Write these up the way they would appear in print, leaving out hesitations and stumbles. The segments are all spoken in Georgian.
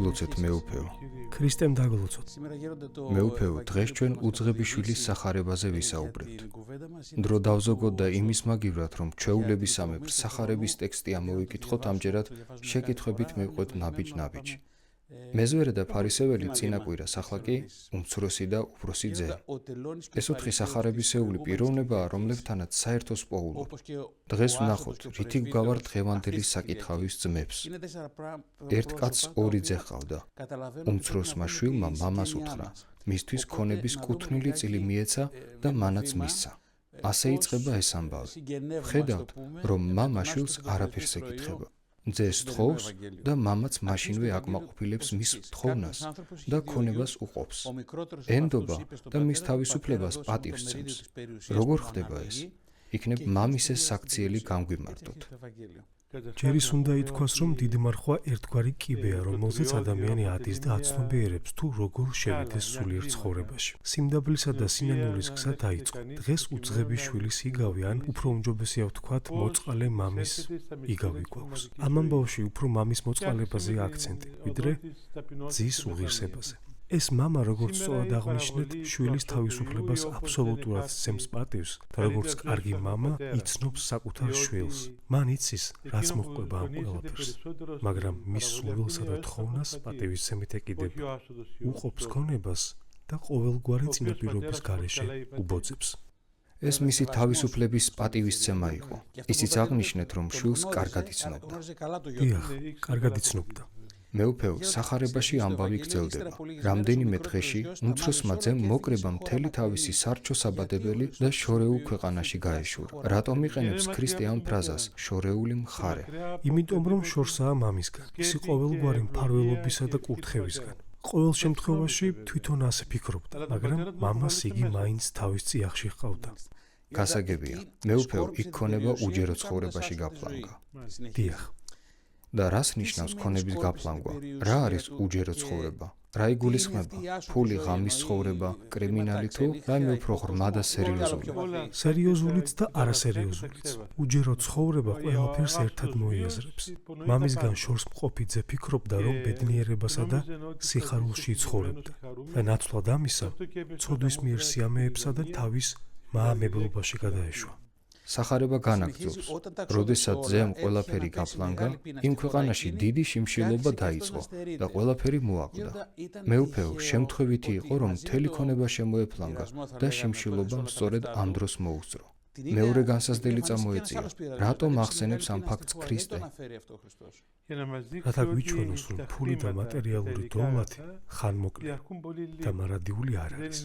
დაგლოცეთ მეუფეო. ქრისტემ დაგლოცოთ. მეუფეო, დღეს ჩვენ უძღებიშვილის სახარებაზე ვისაუბრებთ. დრო დავზოგოთ და იმის მაგივრად, რომ ჩვეულებისამებრ სახარების ტექსტი ამოვიკითხოთ, ამჯერად შეკითხვებით მივყვეთ ნაბიჯ-ნაბიჯ. მეზვერე და ფარისეველი წინაკვირას ახლა კი უმცროსი და უფროსი ძე. ეს ოთხი სახარებისეული პიროვნებაა, რომლებთანაც საერთოს პოულობ. დღეს ვნახოთ, რითი გვგავართ დღევანდელი საკითხავის ძმებს. ერთ კაცს ორი ძე ჰყავდა. უმცროსმა შვილმა მამას უთხრა, მისთვის ქონების კუთვნილი წილი მიეცა და მანაც მისცა. ასე იწყება ეს ამბავი. ვხედავთ, რომ მამა შვილს არაფერს ეკითხება. ძეს თხოვს და მამაც მაშინვე აკმაყოფილებს მის თხოვნას და ქონებას უყოფს. ენდობა და მის თავისუფლებას პატივს სცემს. როგორ ხდება ეს? იქნებ მამის ეს საქციელი გამგვიმართოთ. ჯერ ის უნდა ითქვას, რომ დიდმარხვა ერთგვარი კიბეა, რომელზეც ადამიანი ადის და აცნობიერებს თუ როგორ შევიდეს სულიერ ცხოვრებაში. სიმდაბლისა და სინანულის გზა დაიწყო. დღეს უძღების შვილის იგავი, ან უფრო უმჯობესია ვთქვათ, მოწყალე მამის იგავი გვაქვს. ამ ამბავში უფრო მამის მოწყალებაზეა აქცენტი, ვიდრე ძის უღირსებაზე. ეს მამა, როგორც სწორად აღნიშნეთ, შვილის თავისუფლებას აბსოლუტურად სცემს პატივს და როგორც კარგი მამა იცნობს საკუთარ შვილს. მან იცის, რაც მოჰყვება ამ ყველაფერს, მაგრამ მის სურვილსა და თხოვნას პატივისცემით ეკიდება, უყოფს ქონებას და ყოველგვარი წინაპირობის გარეშე უბოძებს. ეს მისი თავისუფლების პატივისცემა იყო. ისიც აღნიშნეთ, რომ შვილს კარგად იცნობდა. დიახ, კარგად იცნობდა. მეუფეო, სახარებაში ამბავი გრძელდება. რამდენიმე დღეში უმცროსმა ძემ მოკრება მთელი თავისი სარჩო საბადებელი და შორეულ ქვეყანაში გაეშურა. რატომ იყენებს ქრისტე ამ ფრაზას შორეული მხარე? იმიტომ რომ შორსაა მამისგან, ისი ყოველგვარი მფარველობისა და კურთხევისგან. ყოველ შემთხვევაში თვითონ ასე ფიქრობდა, მაგრამ მამას იგი მაინც თავის წიაღში ჰყავდა. გასაგებია, მეუფეო, იქ ქონება უჯერო ცხოვრებაში გაფლანგა. დიახ. და რას ნიშნავს ქონების გაფლანგვა? რა არის უჯერო ცხოვრება? რა იგულისხმება? ფული, ღამის ცხოვრება, კრიმინალი თუ რაიმე უფრო ღრმა და სერიოზული? სერიოზულიც და არასერიოზულიც. უჯერო ცხოვრება ყველაფერს ერთად მოიაზრებს. მამისგან შორს მყოფი ძე ფიქრობდა, რომ ბედნიერებასა და სიხარულში იცხოვრებდა და ნაცვლად ამისა, ცოდვის მიერ სიამეებსა და თავის მაამებლობაში გადაეშვა. სახარება განაგრძობს. როდესაც ძემ ყველაფერი გაფლანგა, იმ ქვეყანაში დიდი შიმშილობა დაიწყო და ყველაფერი მოაკვდა. მეუფეო, შემთხვევითი იყო, რომ მთელი ქონება შემოეფლანგა და შიმშილობამ სწორედ ამ დროს მოუსწრო. მეორე განსაზღვრელი წამოეწია. რატომ ახსენებს ამ ფაქტს ქრისტე? რათა გვიჩვენოს, რომ ფული და მატერიალური დოვლათი ხანმოკლეა და მარადიული არ არის.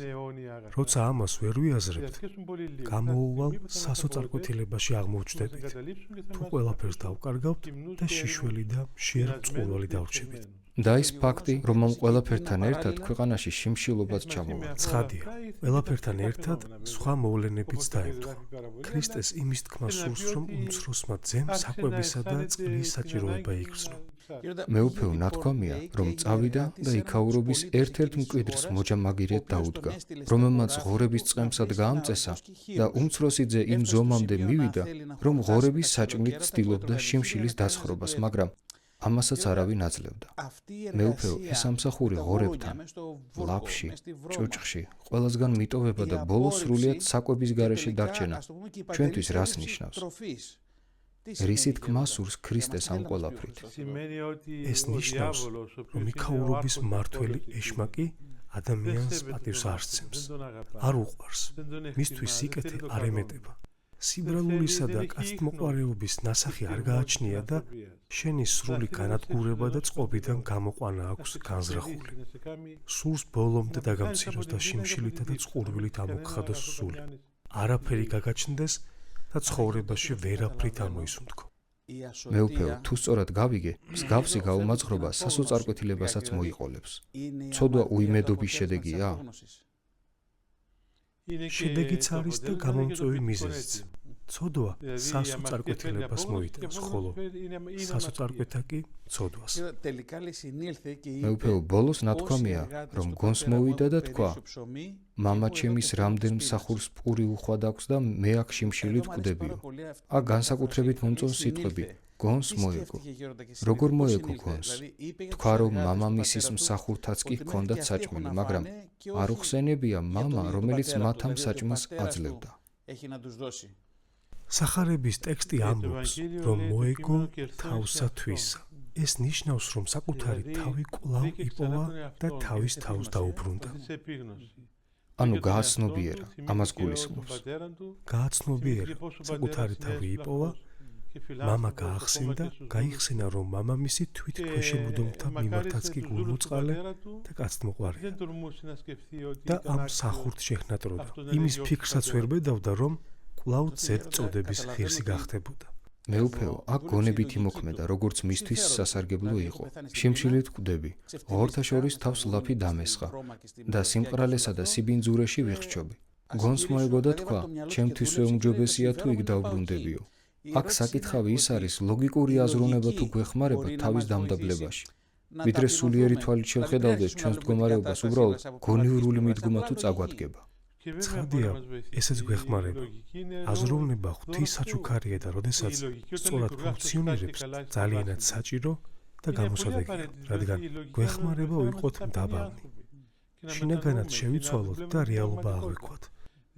როცა ამას ვერ ვიაზრებთ, გამოუვალ სასოწარკვეთილებაში აღმოჩნდებით. თუ ყველაფერს დავკარგავთ და შიშველი და მშიერ წყურვალი დავრჩებით. და ის ფაქტი, რომ ამ ყველაფერთან ერთად ქვეყანაში შიმშილობაც ჩამოვა. ცხადია, ყველაფერთან ერთად სხვა მოვლენებიც დაემთხვა. ქრისტეს იმის თქმა სურს, რომ უმცროსმა ძემ საკვებისა და წყლის საჭიროება იქრძნო. მეუფეო, ნათქვამია, რომ წავიდა და იქაურობის ერთ-ერთ მკვიდრს მოჯამაგირედ დაუდგა, რომელმაც ღორების წყემსად გაამწესა და უმცროსი ძე იმ ზომამდე მივიდა, რომ ღორების საჭმლით ცდილობდა შიმშილის დასხრობას, მაგრამ ამასაც არავინ აძლევდა. მეუფეო, ეს ამსახური ღორებთან, ლაფში, ჭუჭხში, ყველასგან მიტოვება და ბოლოს სრულიად საკვების გარეშე დარჩენა ჩვენთვის რას ნიშნავს? რისი თქმა სურს ქრისტეს ამ ყველაფრით? ეს ნიშნავს, რომ იქაურობის მმართველი ეშმაკი ადამიანს პატივს არ სცემს, არ უყვარს, მისთვის სიკეთე არ ემეტება. სიბრალულისა და კაცთმოყვარეობის ნასახი არ გააჩნია და შენი სრული განადგურება და წყობიდან გამოყვანა აქვს განზრახული. სურს ბოლომდე დაგამციროს და შიმშილითა და წყურვილით ამოგხადოს სული. არაფერი გაგაჩნდეს და ცხოვრებაში ვერაფრით ამოისუნთქო. მეუფეო, თუ სწორად გავიგე, მსგავსი გაუმაძღრობა სასოწარკვეთილებასაც მოიყოლებს. ცოდვა უიმედობის შედეგია? შედეგიც არის და გამომწვევი მიზეზიც. ცოდვა სასოწარკვეთილებას მოიტანს, ხოლო სასოწარკვეთა კი ცოდვას. მეუფეო, ბოლოს ნათქვამია, რომ გონს მოვიდა და თქვა, მამა ჩემის რამდენ მსახურს პური უხვად აქვს და მე აქ შიმშილით ვკვდებიო. აქ განსაკუთრებით მომწონს სიტყვები, გონს მოეგო. როგორ მოეგო გონს? თქვა რომ მამამისის მსახურთაც კი ჰქონდათ საჭმელი, მაგრამ არ უხსენებია მამა, რომელიც მათ ამ საჭმელს აძლევდა. სახარების ტექსტი ამბობს, რომ მოეგო თავსათვისა. ეს ნიშნავს, რომ საკუთარი თავი კვლავ იპოვა და თავის თავს დაუბრუნდა. ანუ გააცნობიერა, ამას გულისხმობს. გააცნობიერა, საკუთარი თავი იპოვა, მამა გაახსენდა, გაიხსენა, რომ მამამისი თვით ქვეშემუდმთა მიმართაც კი გულმოწყალე და კაცთმოყვარია. და ამ სახურთ შეჰნატროდა. იმის ფიქრსაც ვერ ბედავდა, რომ კვლავ ძედ წოდების ღირსი გახდებოდა. მეუფეო, აქ გონებით იმოქმედა, როგორც მისთვის სასარგებლო იყო. შიმშილით კვდები, ღორთა შორის თავს ლაფი დამესხა და სიმყრალესა და სიბინძურეში ვიხსჯობი. გონს მოეგო და თქვა, ჩემთვისვე უმჯობესია თუ იქ დავბრუნდებიო. აქ საკითხავი ის არის, ლოგიკური აზროვნება თუ გვეხმარება თავის დამდაბლებაში. ვიდრე სულიერი თვალით შევხედავდეთ ჩვენს მდგომარეობას, უბრალოდ გონივრული მიდგომა თუ წაგვადგება. ცხადია, ესეც გვეხმარება. აზროვნება ღვთის საჩუქარია და როდესაც სწორად ფუნქციონირებს, ძალიანაც საჭირო და გამოსადეგია, რადგან გვეხმარება ვიყოთ მდაბალნი. შინაგანად შევიცვალოთ და რეალობა აღვიქვათ.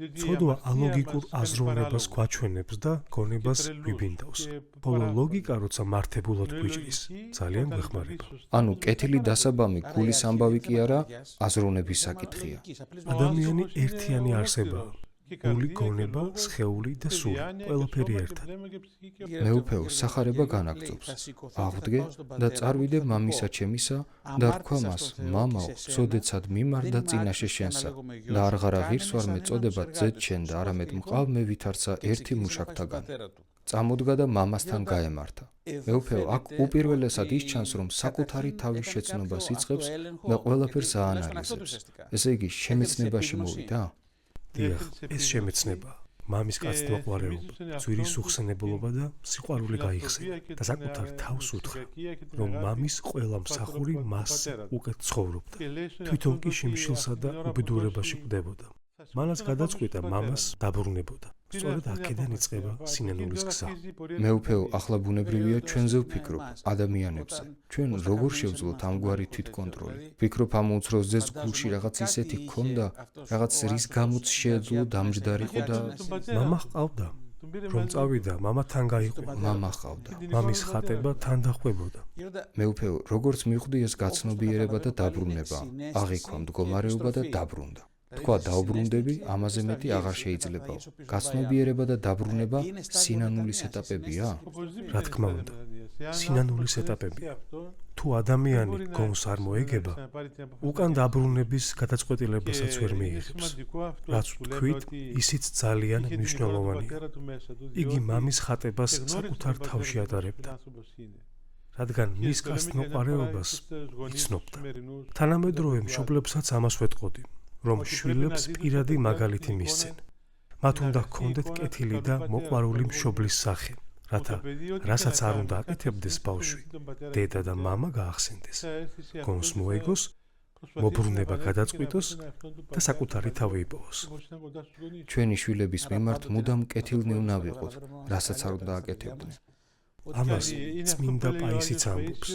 ცოდვა ალოგიკურ აზროვნებას გვაჩვენებს და გონებას გვიბინდავს. ხოლო ლოგიკა, როცა მართებულად გვიჭრის, ძალიან გვეხმარება. ანუ კეთილი დასაბამი გულის ამბავი კი არა, აზროვნების საკითხია. ადამიანი ერთიანი არსებაა. გული, გონება, სხეული და სული, ყველაფერი ერთად. მეუფეო, სახარება განაგწობს. აღვდგე და წარვიდე მამისა ჩემისა და რქვა მას, მამაო, წოდეცად მიმარდა წინაშე შენსა და არღარა ღირს ვარ მეწოდება ძედ შენ და არამედ მყავ მე ვითარცა ერთი მუშაკთაგან. წამოდგა და მამასთან გაემართა. მეუფეო, აქ უპირველესად ის ჩანს, რომ საკუთარი თავის შეცნობას იწყებს და ყველაფერს აანალიზებს. ესე იგი, შემეცნებაში მოვიდა? დიახ, ეს შემეცნებაა. მამის კაცთმოყვარეობა, ძვირის უხსენებლობა და სიყვარული გაიხსენა და საკუთარ თავს უთხრა, რომ მამის ყველა მსახური მასზე უკეთ ცხოვრობდა. თვითონ კი შიმშილსა და უბედურებაში კვდებოდა. მანაც გადაწყვიტა მამას დაბრუნებოდა. სწორედ აქედან იწყება სინანულის გზა. მეუფეო, ახლა ბუნებრივია ჩვენზე ვფიქრობ, ადამიანებზე. ჩვენ როგორ შევძლოთ ამგვარი თვითკონტროლი? ვფიქრობ, ამ უცროს ძეს გულში რაღაც ისეთი ჰქონდა, რაღაც რის გამოც შეეძლო დამჯდარიყო და მამა ჰყავდა. რომ წავიდა, მამა თან გაიყო. მამა ჰყავდა. მამის ხატება თან დახვებოდა. მეუფეო, როგორც მიხვდი ეს გაცნობიერება და დაბრუნება, აღიქვა მდგომარეობა და დაბრუნდა. თქვა დაუბრუნდები, ამაზე მეტი აღარ შეიძლებაო. გაცნობიერება და დაბრუნება სინანულის ეტაპებია? რა თქმა უნდა, სინანულის ეტაპებია. თუ ადამიანი გონს არ მოეგება, უკან დაბრუნების გადაწყვეტილებასაც ვერ მიიღებს. რაც ვთქვით, ისიც ძალიან მნიშვნელოვანია. იგი მამის ხატებას საკუთარ თავში ატარებდა. რადგან მის კაცთმოყვარეობას იცნობდა. თანამედროვე მშობლებსაც ამას ვეტყოდი, რომ შვილებს პირადი მაგალითი მისცენ. მათ უნდა ჰქონდეთ კეთილი და მოყვარული მშობლის სახე, რათა რასაც არ უნდა აკეთებდეს ბავშვი, დედა და მამა გაახსენდეს, გონს მოეგოს, მობრუნება გადაწყვიტოს და საკუთარი თავი იპოვოს. ჩვენი შვილების მიმართ მუდამ კეთილნი უნდა ვიყოთ, რასაც არ უნდა აკეთებდნენ. ამას წმინდა პაისიც ამბობს.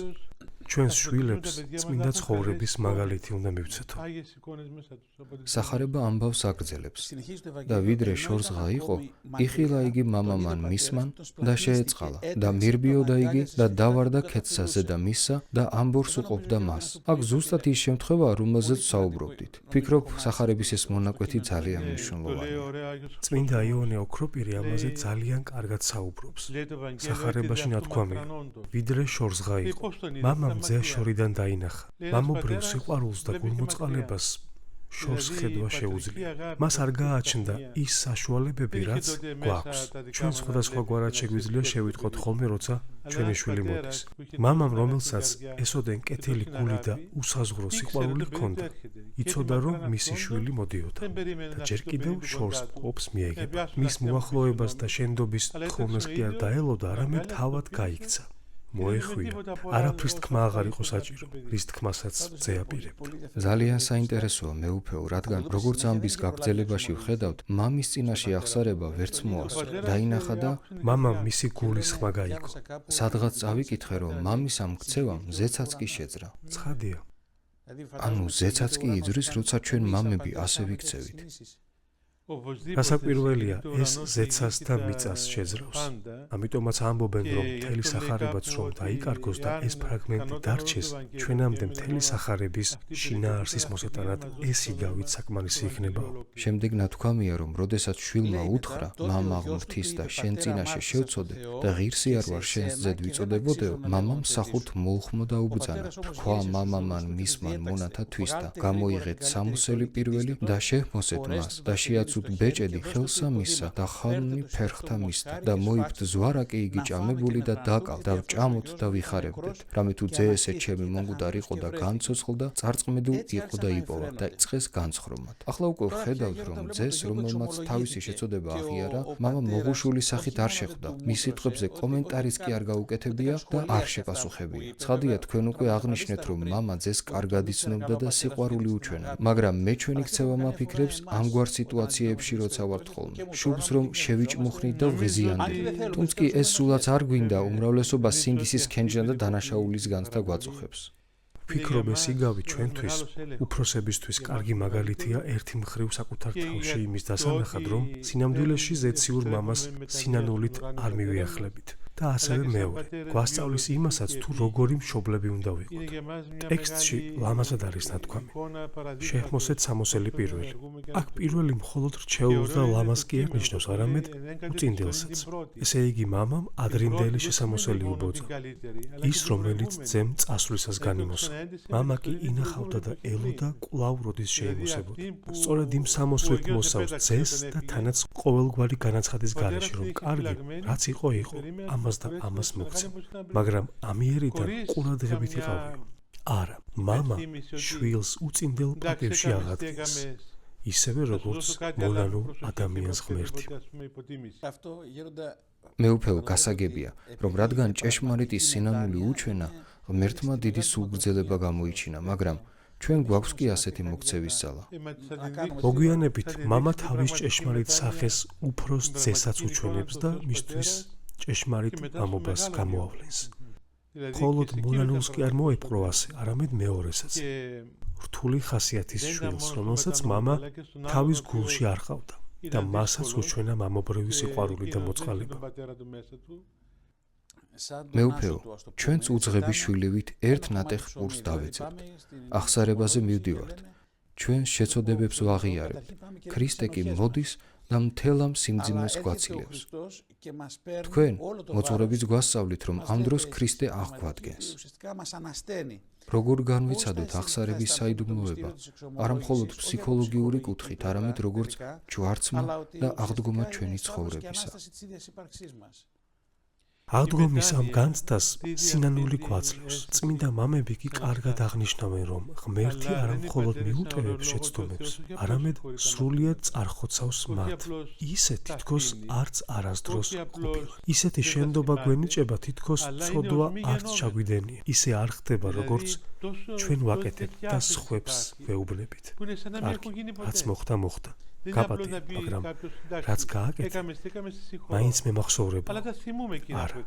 ჩვენს შვილებს წმინდა ცხოვრების მაგალითი უნდა მივცეთო. სახარება ამბავს აგრძელებს და ვიდრე შორსღა იყო, იხილა იგი მამამან მისმან და შეეწყალა და მირბიოდა იგი და დავარდა ქეთსაზე და მისსა და ამბორს უყოფდა მას. აქ ზუსტად ის შემთხვევაა, რომელზეც საუბრობდით. ვფიქრობ, სახარების ეს მონაკვეთი ძალიან მნიშვნელოვანია. წმინდა იოანე ოქროპირი ამაზე ძალიან კარგად საუბრობს. სახარებაში ნათქვამია, ვიდრე შორსღა იყო, მამამ ძე შორიდან დაინახა. მამობრივ სიყვარულს და გულმოწყალებას შორს ხედვა შეუძლია. მას არ გააჩნდა ის საშუალებები, რაც გვაქვს. ჩვენ სხვადასხვაგვარად შეგვიძლია შევიტყოთ ხოლმე, როცა ჩვენი შვილი მოდის. მამამ, რომელსაც ესოდენ კეთილი გული და უსაზღვრო სიყვარული ჰქონდა, იცოდა, რომ მისი შვილი მოდიოდა და ჯერ კიდევ შორს მყოფს მიეგება. მის მოახლოებას და შენდობის თხოვნას კი არ დაელოდა, არამედ თავად გაიქცა. მოეხვია, არაფრის თქმა აღარ იყო საჭირო, რის თქმასაც წეაპირებდა. ძალიან საინტერესოა მეუფეო, რადგან როგორც ამბის გაგრძელებაში ვხედავთ, მამის წინაშე აღსარება ვერც მოასწრო. დაინახა და მამამ მისი გულის ხმა გაიგო. სადღაც წავიკითხე, რომ მამის ამ ქცევამ ზეცაც კი შეძრა. ცხადია. ანუ ზეცაც კი იძრის, როცა ჩვენ მამები ასე ვიქცევით. გასაკვირველია, ეს ზეცას და მიწას შეძრავს. ამიტომაც ამბობენ, რომ მთელი სახარებაც რომ დაიკარგოს და ეს ფრაგმენტი დარჩეს, ჩვენამდე მთელი სახარების შინაარსის მოსატანად ეს იგავით საკმარისი იქნებაო. შემდეგ ნათქვამია, რომ როდესაც შვილმა უთხრა, მამა ღმრთის და შენ წინაშე შევწოდე და ღირსი არ ვარ შენს ძედ ვიწოდებოდეო, მამამ სახურთ მოუხმო და უბძანა. თქვა მამამან მისმან მონათა თვისდა, გამოიღეთ სამოსელი პირველი და შეჰმოსეთ მას და შეაცუდ ბეჭედი ხელსა მისსა და ხალმი ფერხთა მისდა და მოიფთ ზვარაკი იგი ჭამებული და დაკალ და ვჭამოთ და ვიხარებდეთ. რამე თუ ძე ესე ჩემი მონგუტარ იყო და განცოცხლდა, წარწმედულ იყო და იპოვა და წყეს განცხრომად. ახლა უკვე ვხედავთ, რომ ძეს, რომელმაც თავისი შეწოდება აღიარა, მამა მოღუშული სახით არ შეხვდა. მის სიტყვებზე კომენტარიც კი არ გაუკეთებია და არ შეპასუხებია. ცხადია, თქვენ უკვე აღნიშნეთ, რომ მამა ძეს კარგად იცნობდა და სიყვარული უჩვენა, მაგრამ მე ჩვენი ქცევა მაფიქრებს ამგვარ სიტუაციებში როცა ვართ ხოლმე. შუბს რომ შევიჭმუხნით და ვღიზიანდებით. თუმცა კი ეს სულაც არ გვინდა უმრავლესობა სინდისის ქენჯან და დანაშაულის განცდა გვაწუხებს. ვფიქრობ, ეს იგავი ჩვენთვის, უფროსებისთვის კარგი მაგალითია ერთი მხრივ საკუთარ თავში იმის დასანახად, რომ სინამდვილეში ზეციურ მამას სინანულით არ მივიახლებით. და ასევე მეორე, გვასწავლის იმასაც, თუ როგორი მშობლები უნდა ვიყოთ. ტექსტში ლამაზად არის ნათქვამი. შეჰმოსეთ სამოსელი პირველი. აქ პირველი მხოლოდ რჩეულს და ლამაზ კი არ ნიშნავს, არამედ უწინდელსაც. ესე იგი, მამამ ადრინდელი შესამოსელი უბოძა. ის, რომელიც ძემ წასვლისას განიმოსა. მამა კი ინახავდა და ელოდა კვლავ როდის შეიმოსებოდა. სწორედ იმ სამოსლით მოსავს ძეს და თანაც ყოველგვარი განაცხადის გარეშე, რომ კარგი, რაც იყო, იყო. ამას და ამას მოგცემ, მაგრამ ამიერიდან ყურადღებით იყავიო. არა, მამა შვილს უწინდელ პატივში აღადგენს, ისევე როგორც მონანურ ადამიანს ღმერთი. მეუფეო, გასაგებია, რომ რადგან ჭეშმარიტი სინანული უჩვენა, ღმერთმა დიდი სულგრძელება გამოიჩინა, მაგრამ ჩვენ გვაქვს კი ასეთი მოქცევის ძალა. მოგვიანებით, მამა თავის ჭეშმარიტ სახეს უფროს ძესაც უჩვენებს და მისთვის ჭეშმარიტ მამობას გამოავლენს. მხოლოდ მონანულს კი არ მოეპყრო ასე, არამედ მეორესაც. რთული ხასიათის შვილს, რომელსაც მამა თავის გულში არ ყავდა და მასაც უჩვენა მამობრივი სიყვარული და მოწყალება. მეუფეო, ჩვენც უძღები შვილივით ერთ ნატეხ პურს დავეძებთ. აღსარებაზე მივდივართ. ჩვენ შეწოდებებს ვაღიარებთ. ქრისტე კი მოდის და მთელ ამ სიმძიმეს გვაცილებს. თქვენ, მოძღვრებიც გვასწავლით, რომ ამ დროს ქრისტე აღგვადგენს. როგორ განვიცადოთ აღსარების საიდუმლოება, არა მხოლოდ ფსიქოლოგიური კუთხით, არამედ როგორც ჯვარცმა და აღდგომა ჩვენი ცხოვრებისა. აღდგომის ამ განცდას სინანული გვაძლევს. წმინდა მამები კი კარგად აღნიშნავენ, რომ ღმერთი არა მხოლოდ მიუტევებს შეცდომებს, არამედ სრულიად წარხოცავს მათ. ისე თითქოს არც არასდროს ყოფილა. ისეთი შენდობა გვენიჭება, თითქოს ცოდვა არც ჩაგვიდენია. ისე არ ხდება, როგორც ჩვენ ვაკეთებთ და სხვებს ვეუბნებით. კარგი, რაც მოხდა, მოხდა. გაბადე, მაგრამ რაც გააკეთა, მაინც მემახსოვრებოა. არა,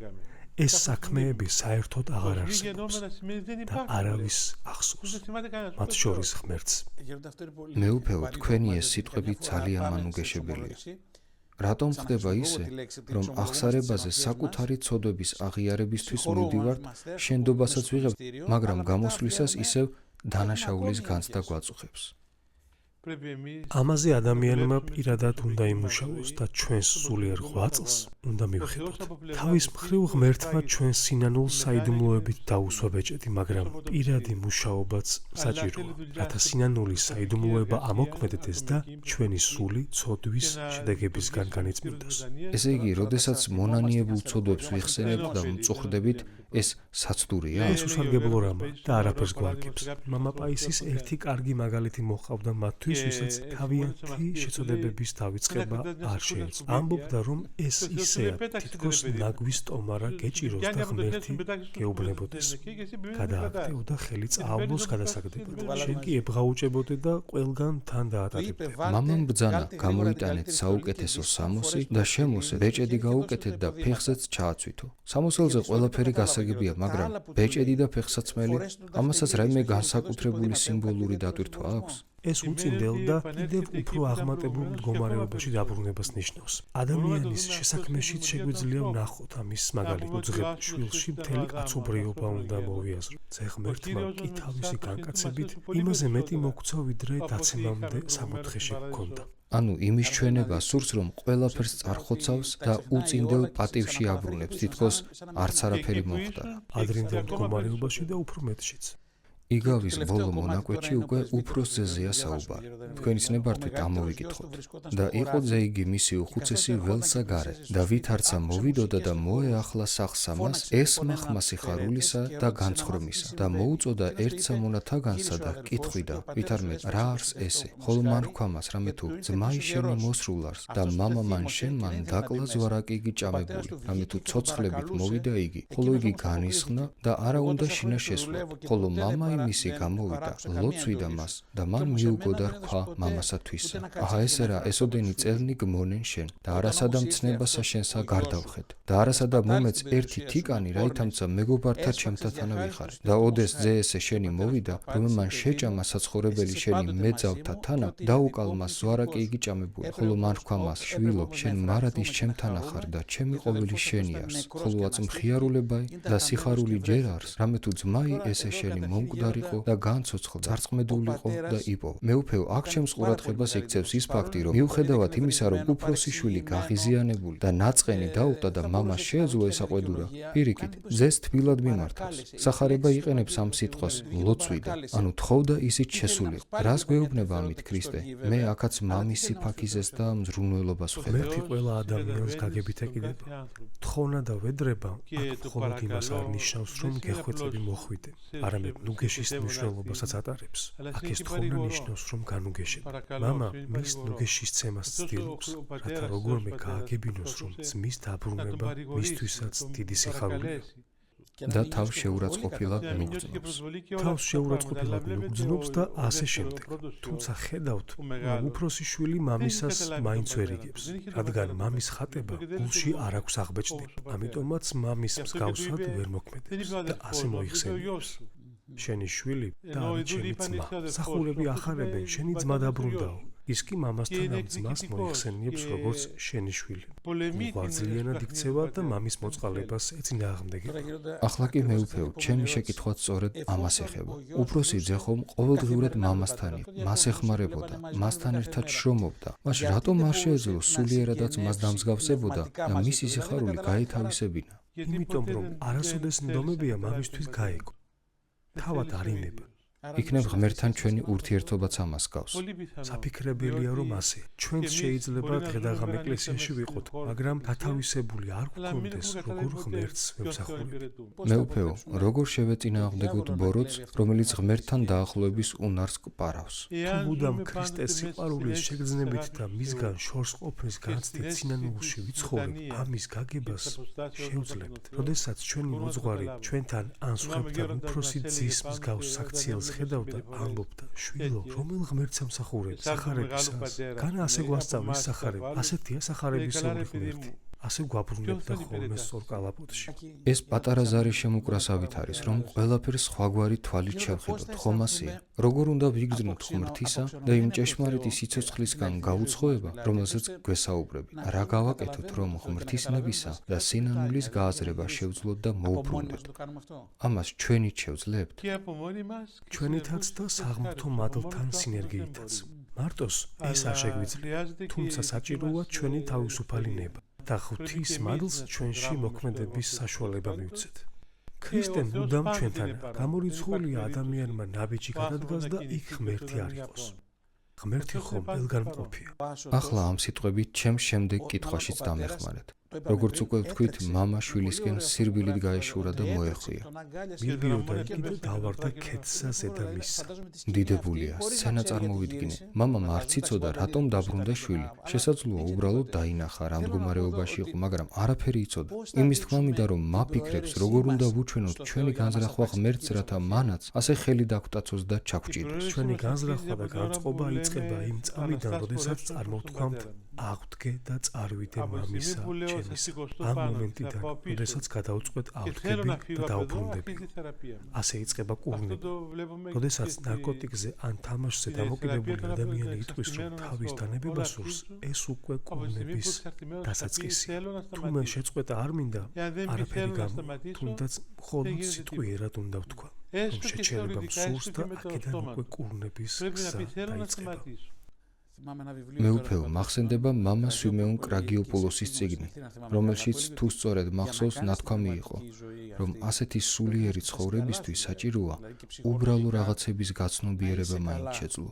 ეს საქმეები საერთოდ აღარ არსებობს და არავის ახსოვს, მათ შორის ღმერთს. მეუფეო, თქვენი ეს სიტყვები ძალიან მანუგეშებელია. რატომ ხდება ისე, რომ აღსარებაზე საკუთარი ცოდვების აღიარებისთვის მივდივართ, შენდობასაც ვიღებთ, მაგრამ გამოსვლისას ისევ დანაშაულის განცდა გვაწუხებს? ამაზე ადამიანმა პირადად უნდა იმუშაოს და ჩვენს სულიერ ღვაწლს უნდა მივხედოთ. თავის მხრივ ღმერთმა ჩვენ სინანულ საიდუმლოებით დაუსვა ბეჭედი, მაგრამ პირადი მუშაობაც საჭიროა, რათა სინანულის საიდუმლოება ამოქმედდეს და ჩვენი სული ცოდვის შედეგებისგან განეწმინდოს. ესე იგი, როდესაც მონანიებულ ცოდვებს ვიხსენებთ და ვმწუხრდებით, ეს საცდურია? ეს უსარგებლო რამაა და არაფერს გვარგებს. მამა პაისის ერთი კარგი მაგალითი მოჰყავდა მათთვის, ვისაც თავიანთი შეცოდებების დავიწყება არ შეეძლო. ამბობდა, რომ ეს ისეა, თითქოს ნაგვის სტომარა გეჭიროს და ღმერთი გეუბნებოდეს. გადააგდეოდა ხელი წაავლოს გადასაგდებად. შენ კი ებღაუჭებოდე და ყველგან თან დაატარებდე. მამამ ბრძანა გამოიტანეთ საუკეთესო სამოსი და შემოსე ბეჭედი გაუკეთეთ და ფეხზეც ჩააცვითო. სამოსელზე ყველაფერი გასაგებია, მაგრამ ბეჭედი და ფეხსაცმელი, ამასაც რაიმე განსაკუთრებული სიმბოლური დატვირთვა აქვს? ეს უწინდელ და კიდევ უფრო აღმატებულ მდგომარეობაში დაბრუნებას ნიშნავს. ადამიანის შესაქმეშიც შეგვიძლია ვნახოთ ამის მაგალითი. უძღებ შვილში მთელი კაცობრიობა უნდა მოვიაზრო. ძე ღმერთმა კი თავისი განკაცებით იმაზე მეტი მოგცა, ვიდრე დაცემამდე სამოთხეში გქონდა. ანუ იმის ჩვენება სურს, რომ ყველაფერს წარხოცავს და უწინდელ პატივში აბრუნებს, თითქოს არც არაფერი მოხდარა. ადრინდელ მდგომარეობაში და უფრო მეტშიც. იგავის ბოლო მონაკვეთში უკვე უფროს ძეზეა საუბარი. თქვენი ცნებართვით ამოვიკითხოთ. და იყო ძე იგი მისი უხუცესი ველსა გარე და ვით არცა მოვიდოდა და მოეახლა სახსა მას ესმა ხმა სიხარულისა და განცხრომისა და მოუწოდა ერთ სამონათაგანსა და კითხვიდა, ვითარმე რა არის ესე? ხოლო მან რქვა მას, რამე თუ ძმაი შენი მოსრულარს და მამა მან შენ მან დაკლა ზვარაკი იგი ჭამებული, რამე თუ ცოცხლებით მოვიდა იგი, ხოლო იგი განისხნა და არა უნდა შინა შესვლა, ხოლო მამა მისი გამოვიდა, ლოცვიდა მას და მან მიუგოდა რქვა მამასათვისა. აჰა ესე რა, ესოდენი წელნი გმონენ შენ და არასადა მცნებასა შენსა გარდავხედ და არასადა მომეც ერთი თიკანი, რაითამცა მეგობართა ჩემთათანა ვიხარე და ოდეს ძე ესე შენი მოვიდა, რომ მან შეჭამა საცხოვრებელი შენი მეძავთა თანა და უკალ მას ზვარაკი იგი ჭამებული, ხოლო მან რქვა მას, შვილო, შენ მარადის ჩემთანა ხარ და ჩემი ყოველი შენი არის, ხოლო აც მხიარულებაი და სიხარული ჯერ არის, რამე თუ ძმაი ესე შენი მომკვდარიყო და განცოცხლ წარწყმედულიყო და იპოვა. მეუფეო, აქ ჩემს ყურადღებას ექცევს ის ფაქტი, რომ მიუხედავად იმისა, რომ უფროსი შვილი გაღიზიანებული და ნაწყენი დაუყდა და მამას შეეძლო ესაყვედურა, პირიქით, ძეს თბილად მიმართავს. სახარება იყენებს ამ სიტყვას ლოცვიდა, ანუ თხოვდა ისიც შესულიყო. რას გვეუბნება ამით ქრისტე? მე აქაც მამის სიფაქიზეს და მზრუნველობას ვხედავ. ღმერთი ყველა ადამიანს გაგებით ეკიდება. თხონა და ვედრება აქ მხოლოდ იმას არ ნიშნავს, რომ გეხვეწები მოხვიდე, არამედ ნუგეშის მნიშვნელობასაც ატარებს. აქ ეს თხოვნა ნიშნავს, რომ განუგეშებ. მამა მის ნუგეშის ცემას ცდილობს, რათა როგორმე გააგებინოს, რომ ძმის დაბრუნება მისთვისაც დიდი სიხარულია. და თავს შეურაცხყოფილად ნუგძნობს. თავს შეურაცხყოფილად ნუგძნობს და ასე შემდეგ. თუმცა ხედავთ, რომ უფროსი შვილი მამისას მაინც ვერ იგებს, რადგან მამის ხატება გულში არ აქვს აღბეჭდება. ამიტომაც მამის მსგავსად ვერ მოქმედებს და ასე მოიხსენიებს. შენი შვილი და არის შენი ძმა. მსახურები ახარებენ, შენი ძმა დაბრუნდაო. ის კი მამასთან ამ ძმას მოიხსენიებს როგორც შენი შვილი. უღვაწლიანად იქცევა და მამის მოწყალებას ეწინააღმდეგება. ახლა კი მეუფეო, ჩემი შეკითხვაც სწორედ ამას ეხება. უფროსი ძე ხომ ყოველდღიურად მამასთან იყო, მას ეხმარებოდა, მასთან ერთად შრომობდა. მაშ რატომ არ შეეძლო სულიერადაც მას დამსგავსებოდა და მისი სიხარული გაეთავისებინა? იმიტომ რომ არასოდეს ნდომებია მამისთვის გაეგო. თავად არ ინება. იქნებ ღმერთთან ჩვენი ურთიერთობაც ამას გავს. საფიქრებელია რომ ასე. ჩვენც შეიძლება დღე-დაღამ ეკლესიაში ვიყოთ, მაგრამ გათავისებული არ გვქონდეს როგორ ღმერთს ვემსახურებთ. მეუფეო, როგორ შევეწინააღმდეგოთ ბოროტს, რომელიც ღმერთთან დაახლოების უნარს კპარავს? თუ მუდამ ქრისტეს სიყვარულის შეგრძნებით და მისგან შორს ყოფნის განცდით სინანულში ვიცხოვრებ, ამის გაგებას შევძლებთ. როდესაც ჩვენი მოძღვარი ჩვენთან ან სხვებთან უფროსი ძის მსგავს საქციელს ხედავდა, ამბობდა, შვილო, რომელ ღმერთს ამსახურებ? სახარებისას. განა ასე გვასწავლის სახარება. ასეთია სახარებისეული ღმერთი. ასე გვაბრუნებდა ხოლმე სწორ კალაპოტში. ეს პატარა ზარი შემოკრასავით არის, რომ ყველაფერს სხვაგვარი თვალით შევხედოთ, ხომ ასეა? როგორ უნდა ვიგრძნოთ ღმრთისა და იმ ჭეშმარიტი სიცოცხლისგან გაუცხოება, რომელზეც გვესაუბრებით? რა გავაკეთოთ, რომ ღმრთისნებისა და სინანულის გააზრება შევძლოთ და მოუბრუნდეთ? ამას ჩვენით შევძლებთ? ჩვენითაც და საღმრთო მადლთან სინერგიითაც. მარტოს ეს არ შეგვიძლია, თუმცა საჭიროა ჩვენი თავისუფალი ნება. და ღვთის მადლს ჩვენში მოქმედების საშუალება მივცეთ. ქრისტე მუდამ ჩვენთან გამორიცხულია ადამიანმა ნაბიჯი გადადგას და იქ ღმერთი არ იყოს. ღმერთი ხომ ელგან მყოფია. ახლა ამ სიტყვებით ჩემს შემდეგ კითხვაშიც დამეხმარეთ. როგორც უკვე ვთქვით, მამა შვილისკენ სირბილით გაეშურა და მოეხვია. მივდიოდა იქ და დავარდა ქედსა ზედა მისსა. დიდებულია, სცენა წარმოვიდგინე. მამამ არც იცოდა, რატომ დაბრუნდა შვილი. შესაძლოა უბრალოდ დაინახა, რა მდგომარეობაში იყო, მაგრამ არაფერი იცოდა. იმის თქმა მინდა, რომ მაფიქრებს, როგორ უნდა ვუჩვენოთ ჩვენი განზრახვა ღმერთს, რათა მანაც ასე ხელი დაგვტაცოს და ჩაგვჭირდეს. ჩვენი განზრახვა და განწყობა იწყება იმ წამიდან, როდესაც წარმოვთქვამთ აღვდგე და წარვიდე მამისა ჩემისა. ამ მომენტიდან, როდესაც გადავწყვეტ აღვდგები და დავბრუნდები. ასე იწყება კურნები. როდესაც ნარკოტიკზე ან თამაშზე დამოკიდებული ადამიანი იტყვის, რომ თავის დანებება სურს, ეს უკვე კურნების დასაწყისია. თუ მე შეწყვეტა არ მინდა, არაფერი გამოვა, თუნდაც მხოლოდ სიტყვიერად უნდა ვთქვა, რომ შეჩერება მსურს და აქედან უკვე კურნების გზა დაიწყება. მეუფეო, მახსენდება მამა სვიმეონ კრაგიოპულოსის წიგნი, რომელშიც თუ სწორედ მახსოვს ნათქვამი იყო, რომ ასეთი სულიერი ცხოვრებისთვის საჭიროა უბრალო რაღაცების გაცნობიერება მაინც შეძლო.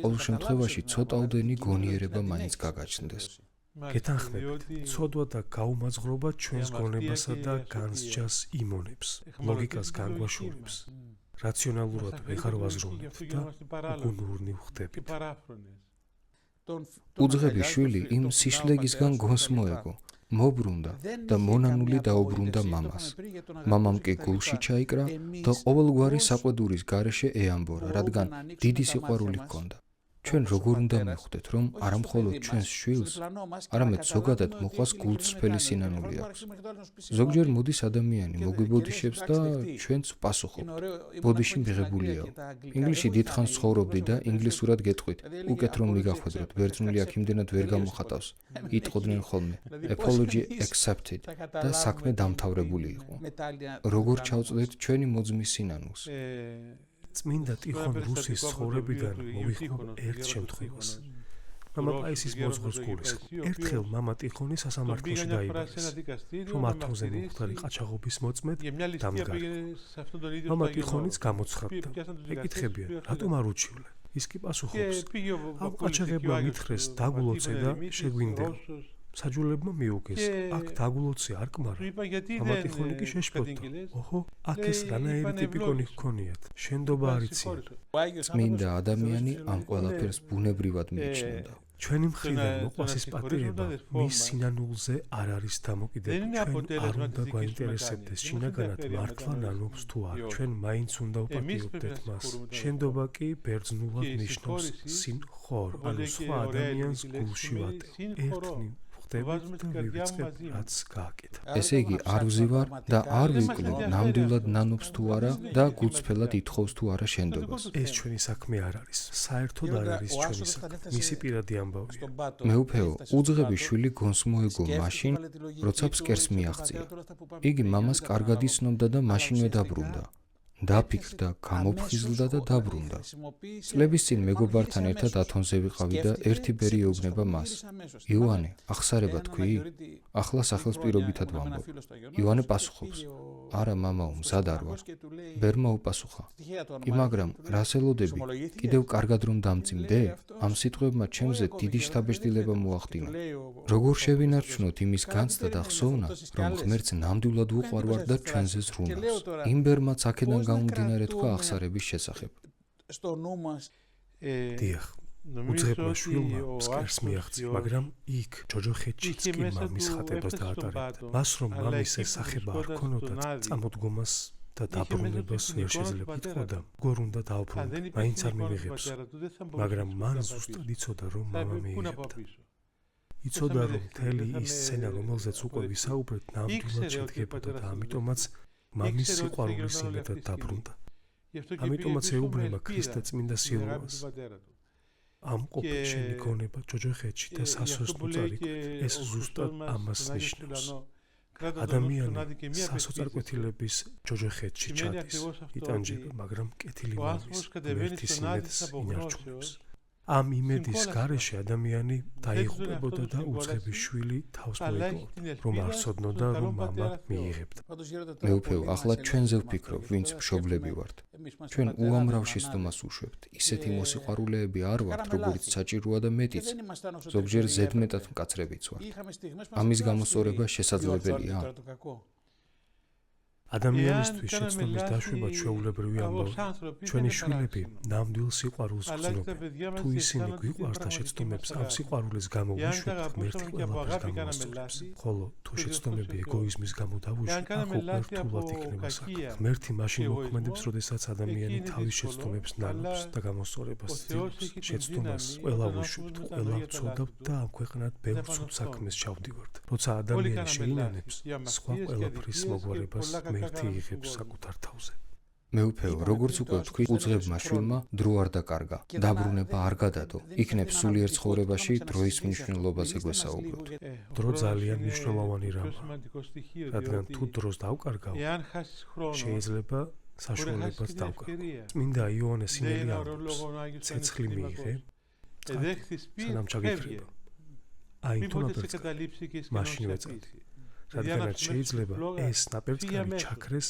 ყოველ შემთხვევაში ცოტაოდენი გონიერება მაინც გაგაჩნდეს. გეთანხმებით, ცოდვა და გაუმაძღრობა ჩვენს გონებასა და განსჯას იმონებს, ლოგიკას განგვაშორებს. რაციონალურად ვეღარ ვაზროვნებთ და უგუნურნი ვხდებით. უძღები შვილი იმ სიშლეგისგან გონს მოეგო, მობრუნდა და მონანული დაუბრუნდა მამას. მამამ კი გულში ჩაიკრა და ყოველგვარი საყვედურის გარეშე ეამბორა, რადგან დიდი სიყვარული ჰქონდა. ჩვენ როგორ უნდა მივხვდეთ, რომ არა მხოლოდ ჩვენს შვილს, არამედ ზოგადად მოყვას გულწრფელი სინანული აქვს. ზოგჯერ მოდის ადამიანი, მოგვიბოდიშებს და ჩვენც ვპასუხობთ. ბოდიში მიღებულიაო. ინგლისში დიდხანს ცხოვრობდი და ინგლისურად გეტყვით. უკეთ რომ მიგახვედროთ, ბერძნული აქ იმდენად ვერ გამოხატავს. იტყოდნენ ხოლმე apology accepted და საქმე დამთავრებული იყო. როგორ ჩავწვდეთ ჩვენი მოძმის სინანულს? წმინდა ტიხონ რუსის ცხოვრებიდან მოვიხმობ ერთ შემთხვევას. მამა პაისის მოძღვრს გულისხმობ. ერთხელ მამა ტიხონი სასამართლოში დაიბარეს, რომ ათონზე მომხდარი ყაჩაღობის მოწმედ დამდგარდა. მამა ტიხონიც გამოცხადდა. ეკითხებიან, რატომ არ უჩივლე? ის კი პასუხობს, ამ ყაჩაღებმა მითხრეს დაგულოცე და შეგვინდეო. საჯულებმა მიუგეს, აქ დაგულოცე არ კმარა. მამა ტიხონი კი შეშფოთდა. ოჰო, აქ ეს რანაირი ტიპიკონი ჰქონიათ, შენდობა არ იციან. წმინდა ადამიანი ამ ყველაფერს ბუნებრივად მიიჩნევდა. ჩვენი მხრიდან მოყვასის პატივება მის სინანულზე არ არის დამოკიდებული. ჩვენ არ უნდა გვაინტერესებდეს შინაგანად მართლა ნანობს თუ არა. ჩვენ მაინც უნდა ვპატიობდეთ მას. შენდობა კი ბერძნულად ნიშნავს სინხორ, ანუ სხვა ადამიანს გულში ვატევ. ერთნი ვხდებით და ვივიწყებ, რაც გააკეთა. ესე იგი, არ ვზივარ და არ ვიკლებ, ნამდვილად ნანობს თუ არა და გულწრფელად ითხოვს თუ არა შენდობას. ეს ჩვენი საქმე არ არის. საერთოდ არ არის ჩვენი საქმე. მისი პირადი ამბავია. მეუფეო, უძღები შვილი გონს მოეგო მაშინ, როცა ფსკერს მიაღწია. იგი მამას კარგად იცნობდა და მაშინვე დაბრუნდა. დაფიქრდა, გამოფხიზლდა და დაბრუნდა. წლების წინ მეგობართან ერთად ათონზე ვიყავი და ერთი ბერი ეუბნება მას. იოანე, ახსარება თქვი? ახლა სახელს პირობითად ვამბობ. იოანე პასუხობს. არა მამაო, მზად არ ვარ. ბერმა უპასუხა. კი, მაგრამ რას ელოდები? კიდევ კარგად რომ დამძიმდე? ამ სიტყვებმა ჩემზე დიდი შთაბეჭდილება მოახდინა. როგორ შევინარჩუნოთ იმის განცდა და ხსოვნა, რომ ღმერთს ნამდვილად უყვარვარ და ჩვენზე ზრუნავს. იმ ბერმაც აქედან გამომდინარე თქვა ახსარების შესახებ. დიახ, უძღებმა შვილმა ფსკერს მიაღწია, მაგრამ იქ ჯოჯოხეთშიც კი მამის ხატებას დაატარებდა. მას რომ მამის ეს სახება არ ქონოდა, წამოდგომას და დაბრუნებას ვერ შეძლება იტყოდა, გორ უნდა დავბრუნდე, მაინც არ მივიღებსო. მაგრამ მან ზუსტად იცოდა, რომ მამა მიიღებდა. იცოდა, რომ მთელი ის სცენა, რომელზეც უკვე ვისაუბრეთ, ნამდვილად შედგებოდა და ამიტომაც მამის სიყვარულის იმედად დაბრუნდა. ამიტომაც ეუბნება ქრისტე წმინდა სილვას. ამ ყოფილ შენი გონება ჯოჯოხეთში და სასოსნო წარიქვით, ეს ზუსტად ამას ნიშნავს. ადამიანი სასოწარკვეთილების ჯოჯოხეთში ჩადის, იტანჯება, მაგრამ კეთილი მამის, ღმერთის იმედს ინარჩუნებს. ამ იმედის გარეშე ადამიანი დაიღუპებოდა და უძღების შვილი თავს მოიგონდა, რომ არ ცოდნოდა, რომ მამა მიიღებდა. მეუფეო, ახლა ჩვენზე ვფიქრობ, ვინც მშობლები ვართ. ჩვენ უამრავ შეცდომას უშვებთ. ისეთი მოსიყვარულეები არ ვართ, როგორიც საჭიროა და მეტიც. ზოგჯერ ზედმეტად მკაცრებიც ვართ. ამის გამოსწორება შესაძლებელია? ადამიანისთვის შეცდომის დაშვება ჩვეულებრივი ამბავი. ჩვენი შვილები ნამდვილ სიყვარულს გრძნობენ. თუ ისინი გვიყვარს და შეცდომებს ამ სიყვარულის გამო ვიშვებთ, ღმერთი ყველაფერს გამოასწორებს. ხოლო თუ შეცდომები ეგოიზმის გამო დავუშვით, აქ უკვე რთულად იქნება საქმე. ღმერთი მაშინ მოქმედებს, როდესაც ადამიანი თავის შეცდომებს ნანობს და გამოსწორებას ცდილობს. შეცდომას ყველა ვუშვებთ, ყველა ვცოდავთ და ამ ქვეყნად ბევრ ცუდ საქმეს ჩავდივართ. როცა ადამიანი შეინანებს, სხვა ყველაფრის მოგვარებას ერთი იღებს საკუთარ თავზე. მეუფეო, როგორც უკვე ვთქვი, უძღებმა შვილმა დრო არ დაკარგა, დაბრუნება არ გადადო. იქნებ სულიერ ცხოვრებაში დროის მნიშვნელობაზე გვესაუბროთ. დრო ძალიან მნიშვნელოვანი რამაა, რადგან თუ დროს დავკარგავ, შეიძლება საშუალებაც დავკარგო. წმინდა იოანე სინელი ამბობს, ცეცხლი მიიღე, სანამ ჩაგიქრება. აი თუ ნაპერწკალი, მაშინვე წადი. რადგანაც შეიძლება ეს ნაპერწკალი ჩაქრეს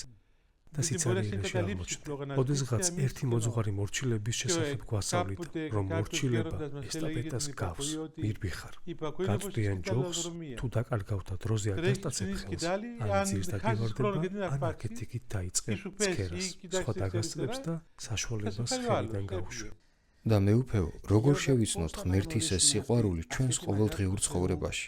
და სიცარიელეში აღმოჩნდა. ოდესღაც ერთი მოძღვარი მორჩილების შესახებ გვასწავლიდა, რომ მორჩილება ესტაფეტას გავს, მირბიხარ. გაწვდიან ჯოხს, თუ დაკარგავ და დროზე არ დასტაცებ ხელს, ან ძირს დაგივარდება, ან აქეთ-იქით დაიწყებ ცქერას, სხვა დაგასწრებს და საშუალებას ხელიდან გაუშვებ. და მეუფეო, როგორ შევიცნოთ ღმერთის ეს სიყვარული ჩვენს ყოველდღიურ ცხოვრებაში?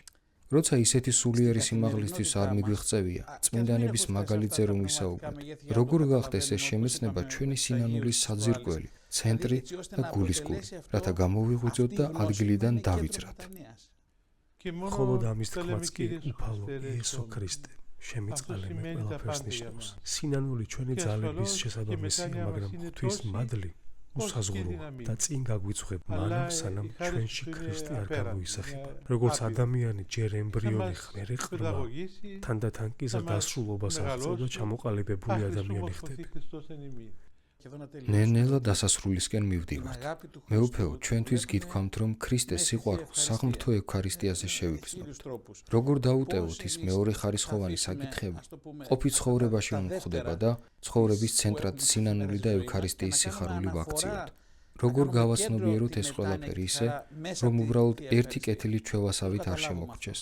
როცა ისეთი სულიერი სიმაღლისთვის არ მიგვიღწევია, წმინდანების მაგალითზე რომ ვისაუბროთ, როგორ გახდეს ეს შემეცნება ჩვენი სინანულის საძირკველი, ცენტრი და გულისკური, რათა გამოვიღვიძოთ და ადგილიდან დავიძრათ. მხოლოდ ამის თქმაც კი უფალო იესო ქრისტე შემიწყალე მე ყველაფერს ნიშნავს. სინანული ჩვენი ძალების შესაბამისია, მაგრამ ღვთის მადლი უსაზღვროა და წინ გაგვიძღვებ მანამ სანამ ჩვენში ქრისტე არ გამოისახება. როგორც ადამიანი ჯერ ემბრიონი ხმერე ყრმა, თანდათან კი ზრდასრულობას აღწევ და ჩამოყალიბებული ადამიანი ხდები. ნელ-ნელა დასასრულისკენ მივდივართ. მეუფეო, ჩვენთვის გითქვამთ, რომ ქრისტეს სიყვარულს საღმრთო ევქარისტიაზე შევიგრძნობთ. როგორ დაუტევოთ ის მეორეხარისხოვანი საკითხები, ყოფით ცხოვრებაში რომ გვხვდება და ცხოვრების ცენტრად სინანული და ევქარისტიის სიხარული ვაქციოთ. როგორ გავაცნობიეროთ ეს ყველაფერი ისე, რომ უბრალოდ ერთი კეთილი ჩვევასავით არ შემოგრჩეს.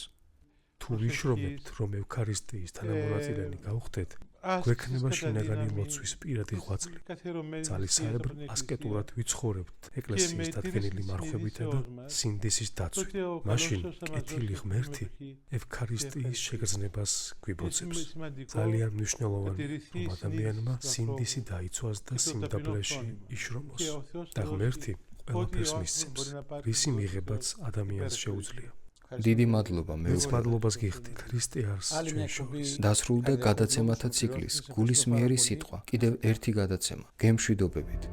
თუ ვიშრომებთ, რომ ევქარისტიის თანამონაწილენი გავხდეთ, გვექნება შინაგანი ლოცვის პირადი ღვაწლი. ძალისაებრ ასკეტურად ვიცხოვრებთ ეკლესიის დადგენილი მარხვებითა და სინდისის დაცვით. მაშინ კეთილი ღმერთი ევქარისტიის შეგრძნებას გვიბოცებს. ძალიან მნიშვნელოვანია, რომ ადამიანმა სინდისი დაიცვას და სიმდაბლეში იშრომოს. და ღმერთი ყველაფერს მისცემს, რისი მიღებაც ადამიანს შეუძლია. დიდი მადლობა მეუფეო. მადლობას გიხდით, ქრისტე არს ჩვენ შორის. დასრულდა გადაცემათა ციკლის გულისმიერი სიტყვა. კიდევ ერთი გადაცემა. გემშვიდობებით.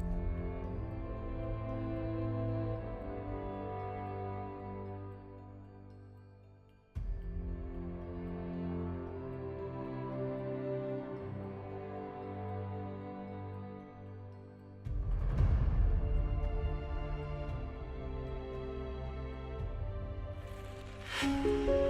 Thank you.